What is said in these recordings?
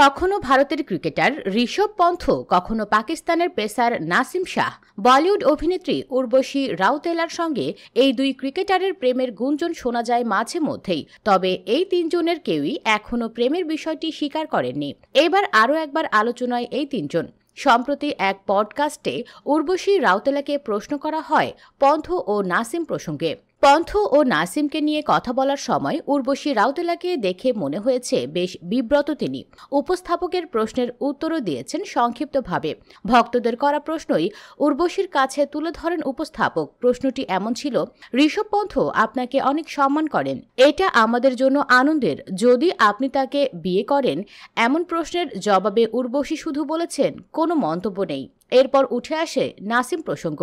কখনো ভারতের ক্রিকেটার ঋষভ পন্থ, কখনো পাকিস্তানের পেসার নাসিম শাহ, বলিউড অভিনেত্রী উর্বশী রাউতেলার সঙ্গে এই দুই ক্রিকেটারের প্রেমের গুঞ্জন শোনা যায় মাঝে মধ্যেই। তবে এই তিনজনের কেউই এখনো প্রেমের বিষয়টি স্বীকার করেননি। এবার আরও একবার আলোচনায় এই তিনজন। সম্প্রতি এক পডকাস্টে উর্বশী রাউতেলাকে প্রশ্ন করা হয় পন্থ ও নাসিম প্রসঙ্গে। পন্থ ও নাসিমকে নিয়ে কথা বলার সময় উর্বশী রাউতেলাকে দেখে মনে হয়েছে বেশ বিব্রত তিনি। উপস্থাপকের প্রশ্নের উত্তরও দিয়েছেন সংক্ষিপ্তভাবে। ভক্তদের করা প্রশ্নই উর্বশীর কাছে তুলে ধরেন উপস্থাপক। প্রশ্নটি এমন ছিল, ঋষভ পন্থ আপনাকে অনেক সম্মান করেন, এটা আমাদের জন্য আনন্দের। যদি আপনি তাকে বিয়ে করেন? এমন প্রশ্নের জবাবে উর্বশী শুধু বলেছেন, কোনো মন্তব্য নেই। এরপর উঠে আসে নাসিম প্রসঙ্গ।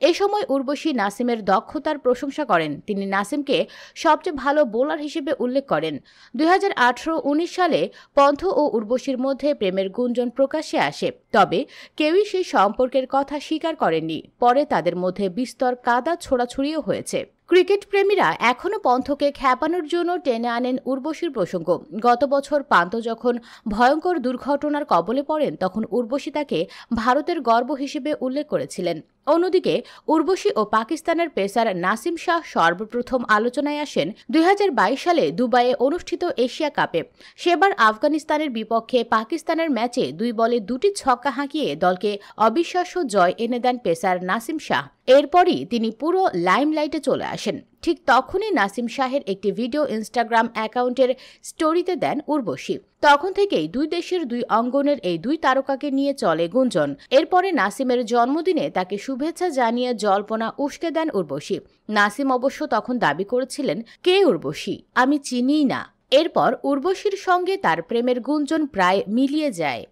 এ সময় উর্বশী নাসিমের দক্ষতার প্রশংসা করেন। তিনি নাসিমকে সবচেয়ে ভালো বোলার হিসেবে উল্লেখ করেন। 2018-19 সালে পন্থ ও উর্বশীর মধ্যে প্রেমের গুঞ্জন প্রকাশ্যে আসে, তবে কেউই সেই সম্পর্কের কথা স্বীকার করেননি। পরে তাদের মধ্যে বিস্তর কাদা ছোড়াছুড়িও হয়েছে। ক্রিকেট প্রেমীরা এখনও পন্থকে খ্যাপানোর জন্য টেনে আনেন উর্বশীর প্রসঙ্গ। গত বছর পান্ত যখন ভয়ঙ্কর দুর্ঘটনার কবলে পড়েন, তখন উর্বশী তাকে ভারতের গর্ব হিসেবে উল্লেখ করেছিলেন। অন্যদিকে উর্বশী ও পাকিস্তানের পেসার নাসিম শাহ সর্বপ্রথম আলোচনায় আসেন 2022 সালে দুবাইয়ে অনুষ্ঠিত এশিয়া কাপে। সেবার আফগানিস্তানের বিপক্ষে পাকিস্তানের ম্যাচে 2 বলে 2টি ছক্কা হাঁকিয়ে দলকে অবিশ্বাস্য জয় এনে দেন পেসার নাসিম শাহ। এরপরই তিনি পুরো লাইমলাইটে চলে আসেন। ঠিক তখনই নাসিম শাহের একটি ভিডিও ইনস্টাগ্রাম অ্যাকাউন্টের স্টোরিতে দেন উর্বশী। তখন থেকেই দুই দেশের দুই অঙ্গনের এই দুই তারকাকে নিয়ে চলে গুঞ্জন। এরপরে নাসিমের জন্মদিনে তাকে শুভেচ্ছা জানিয়ে জল্পনা উস্কে দেন উর্বশী। নাসিম অবশ্য তখন দাবি করেছিলেন, কে উর্বশী, আমি চিনিই না। এরপর উর্বশীর সঙ্গে তার প্রেমের গুঞ্জন প্রায় মিলিয়ে যায়।